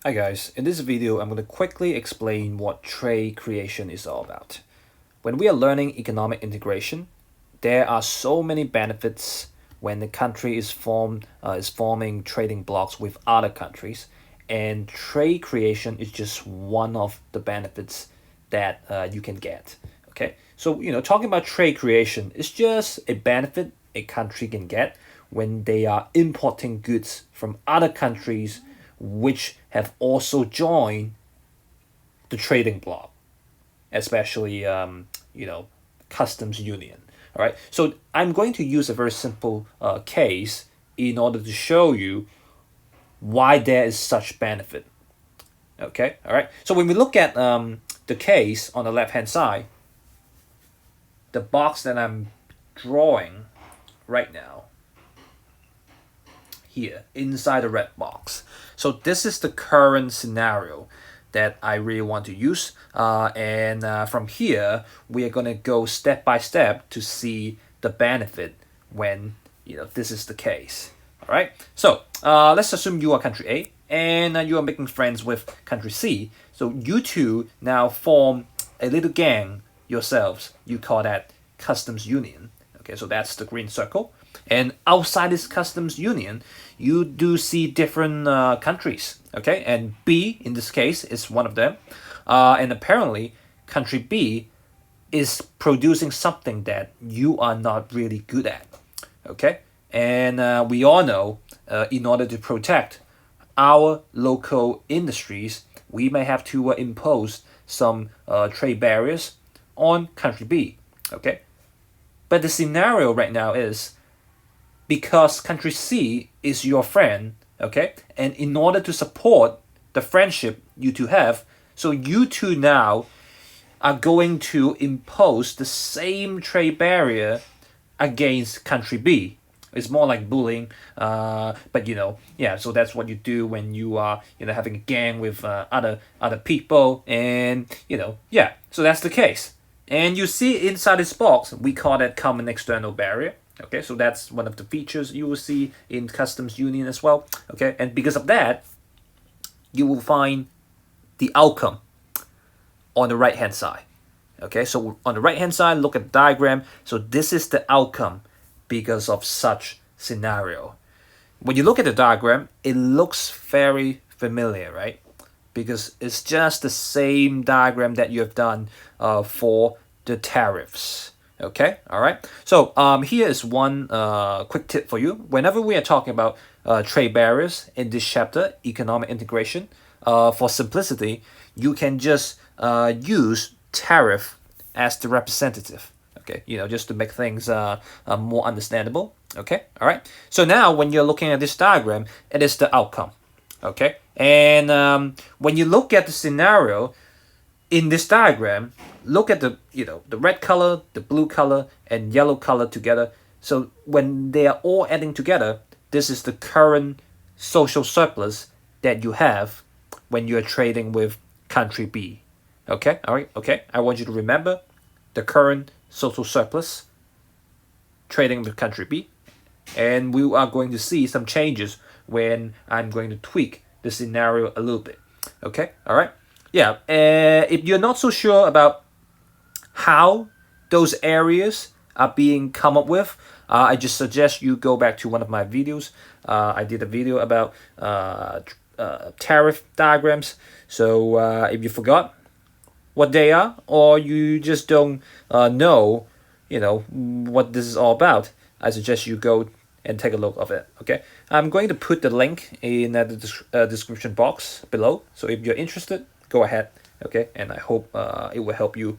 Hi guys, in this video I'm going to quickly explain what trade creation is all about. When we are learning economic integration, there are so many benefits when the country is forming trading blocks with other countries, and trade creation is just one of the benefits that you can get. Okay, so talking about trade creation is just a benefit a country can get when they are importing goods from other countries which have also joined the trading bloc, especially customs union. All right, so I'm going to use a very simple case in order to show you why there is such benefit. Okay, all right. So when we look at the case on the left hand side, the box that I'm drawing right now here inside the red box. So this is the current scenario that I really want to use. And from here, we are going to go step by step to see the benefit when this is the case. All right. So let's assume you are country A and you are making friends with country C. So you two now form a little gang yourselves. You call that customs union. Okay, so that's the green circle. And outside this customs union, you do see different countries. Okay, and B in this case is one of them. And apparently, country B is producing something that you are not really good at. Okay, and we all know in order to protect our local industries, we may have to impose some trade barriers on country B. Okay, but the scenario right now is because country C is your friend, okay? And in order to support the friendship you two have, so you two now are going to impose the same trade barrier against country B. It's more like bullying, but yeah. So that's what you do when you are, having a gang with other people, and yeah. So that's the case. And you see inside this box, we call that common external barrier. Okay, so that's one of the features you will see in customs union as well. Okay, and because of that, you will find the outcome on the right hand side. Okay, so on the right hand side, look at the diagram. So this is the outcome because of such scenario. When you look at the diagram, it looks very familiar, right? Because it's just the same diagram that you have done for the tariffs. Okay, all right. So here is one quick tip for you. Whenever we are talking about trade barriers in this chapter, economic integration, for simplicity, you can just use tariff as the representative. Okay, just to make things more understandable. Okay, all right. So now when you're looking at this diagram, it is the outcome. Okay, and when you look at the scenario in this diagram, look at the red color, the blue color, and yellow color together. So when they are all adding together, this is the current social surplus that you have when you are trading with country B. Okay, all right, okay. I want you to remember the current social surplus trading with country B, and we are going to see some changes when I'm going to tweak the scenario a little bit. Okay, all right. Yeah, if you're not so sure about how those areas are being come up with, I just suggest you go back to one of my videos. I did a video about tariff diagrams. So if you forgot what they are, or you just don't know, what this is all about, I suggest you go and take a look of it. Okay, I'm going to put the link in the description box below. So if you're interested, go ahead. Okay, and I hope it will help you,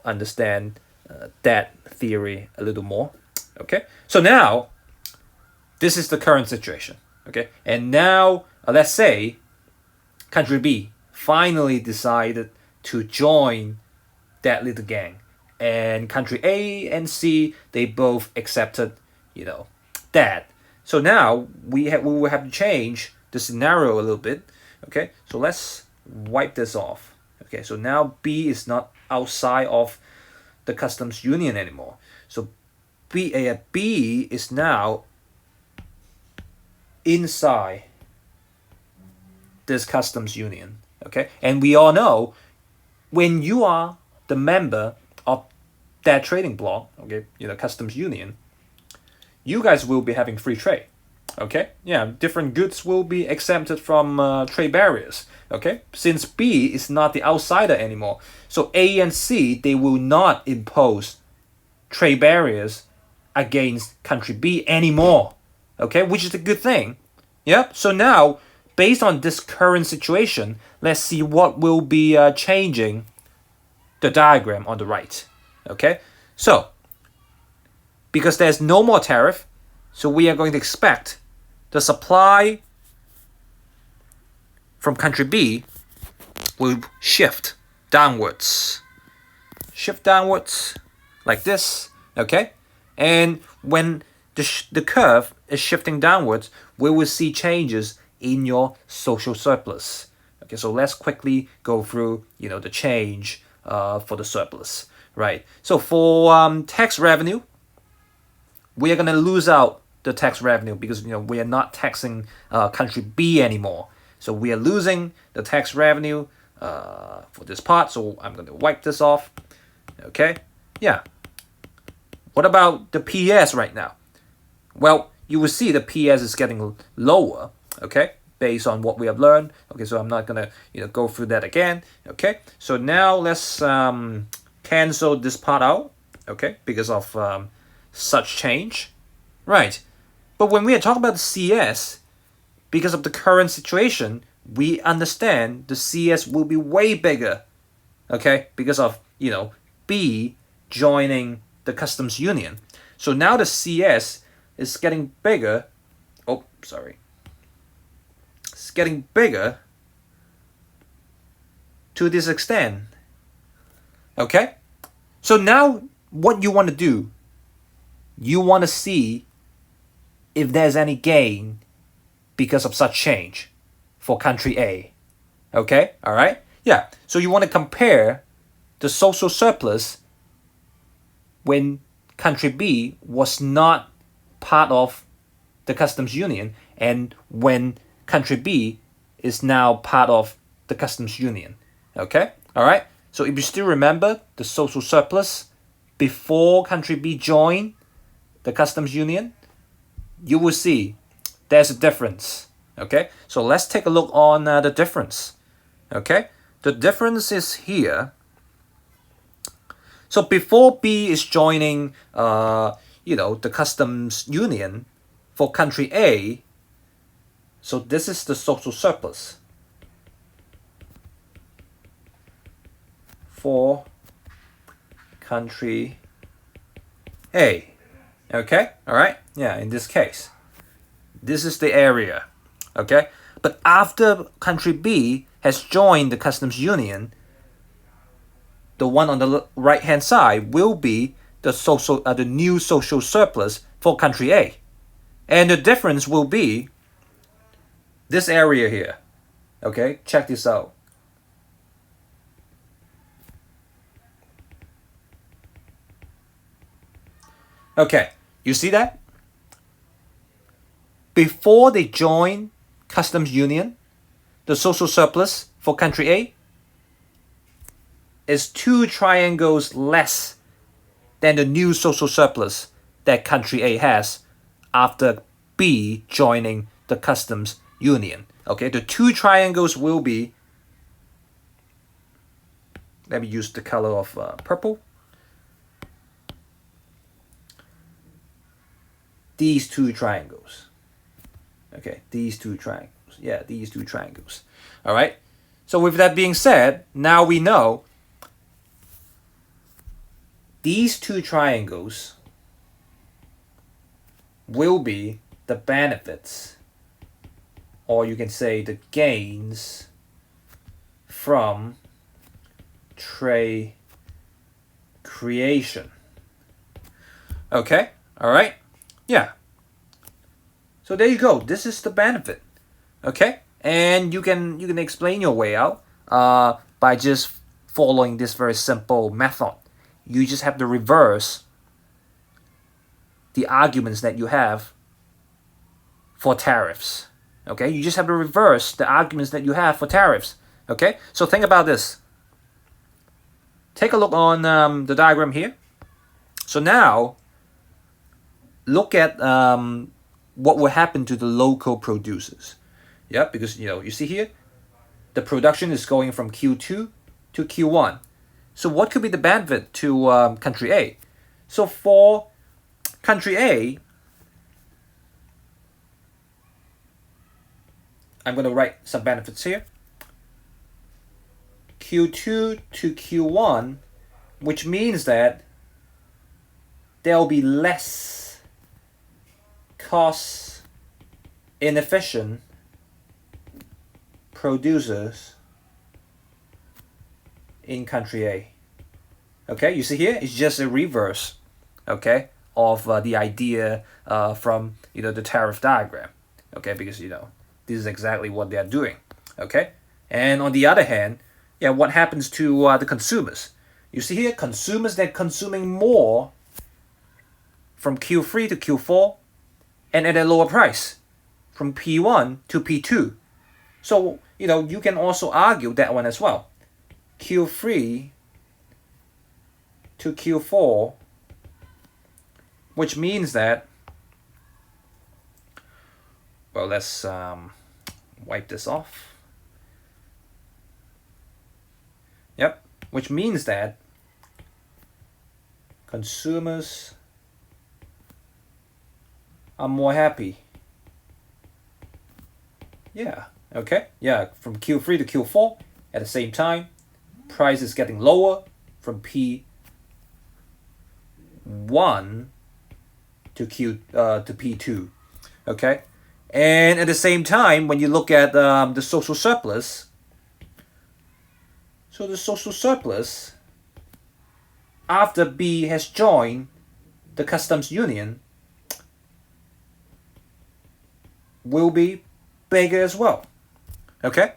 understand that theory a little more. Okay, so now this is the current situation. Okay, and now let's say country B finally decided to join that little gang, and country A and C, they both accepted that. So now we will have to change the scenario a little bit. Okay, so let's wipe this off. Okay, so now B is not outside of the customs union anymore. So B is now inside this customs union. Okay, and we all know when you are the member of that trading bloc, okay, customs union, you guys will be having free trade. Okay, yeah, different goods will be exempted from trade barriers. Okay, since B is not the outsider anymore, so A and C, they will not impose trade barriers against country B anymore. Okay, which is a good thing. Yep. So now, based on this current situation, let's see what will be changing the diagram on the right. Okay, so because there's no more tariff, so we are going to expect the supply from country B will shift downwards. Shift downwards like this, okay? And when the curve is shifting downwards, we will see changes in your social surplus. Okay, so let's quickly go through, the change for the surplus, right? So for tax revenue, we are going to lose out the tax revenue because we are not taxing country B anymore. So we are losing the tax revenue for this part. So I'm going to wipe this off. Okay, yeah. What about the PS right now? Well, you will see the PS is getting lower. Okay, based on what we have learned. Okay, so I'm not gonna go through that again. Okay, so now let's cancel this part out. Okay, because of such change, right? But when we are talking about the CS, because of the current situation, we understand the CS will be way bigger. Okay, because of B joining the customs union. So now the CS is getting bigger. Oh, sorry. It's getting bigger to this extent. Okay? So now what you want to do, you want to see if there's any gain because of such change for country A. Okay? All right? Yeah. So you want to compare the social surplus when country B was not part of the customs union and when country B is now part of the customs union. Okay? All right? So if you still remember the social surplus before country B joined the customs union, you will see there's a difference. Okay? So let's take a look on the difference. Okay? The difference is here. So before B is joining, the customs union for country A, so this is the social surplus for country A. Okay, all right, yeah. In this case, this is the area. Okay, but after country B has joined the customs union, the one on the right hand side will be the new social surplus for country A. And the difference will be this area here. Okay, check this out. Okay, you see that? Before they join customs union, the social surplus for country A is 2 triangles less than the new social surplus that country A has after B joining the customs union. Okay, the 2 triangles will be, let me use the color of purple. These 2 triangles. Okay, these 2 triangles. Yeah, these 2 triangles. All right. So with that being said, now we know these 2 triangles will be the benefits, or you can say the gains from trade creation. Okay, all right, yeah. So there you go. This is the benefit. Okay, and you can explain your way out by just following this very simple method. You just have to reverse the arguments that you have for tariffs. Okay, you just have to reverse the arguments that you have for tariffs. Okay, so think about this. Take a look on the diagram here. So now, look at what will happen to the local producers. Yeah, because you see here, the production is going from Q2 to Q1. So what could be the benefit to country A? So for country A, I'm going to write some benefits here. Q2 to Q1, which means that there'll be less cost inefficient producers in country A. Okay, you see here, it's just a reverse, okay, of the idea from the tariff diagram. Okay, because this is exactly what they are doing. Okay, and on the other hand, yeah, what happens to the consumers? You see here, consumers that are consuming more from Q3 to Q4 and at a lower price from P1 to P2. So, you can also argue that one as well. Q3 to Q4, which means that, well, let's wipe this off. Yep, which means that consumers are more happy. Yeah, okay, yeah, from Q3 to Q4 at the same time, price is getting lower from P1 to P2. Okay, and at the same time, when you look at the social surplus, so the social surplus after B has joined the customs union will be bigger as well. Okay,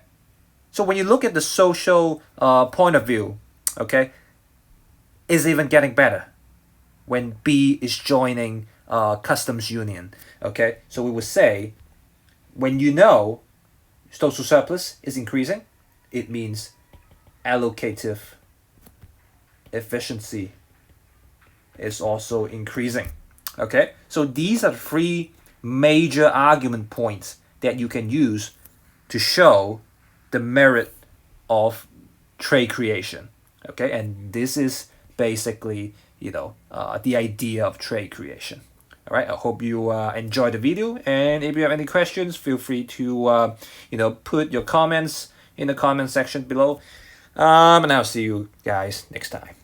so when you look at the social point of view, okay, is even getting better when B is joining customs union. Okay, so we would say when social surplus is increasing, it means allocative efficiency is also increasing. Okay, so these are three major argument points that you can use to show the merit of trade creation. Okay, and this is basically the idea of trade creation. All right, I hope you enjoyed the video, and if you have any questions, feel free to put your comments in the comment section below, and I'll see you guys next time.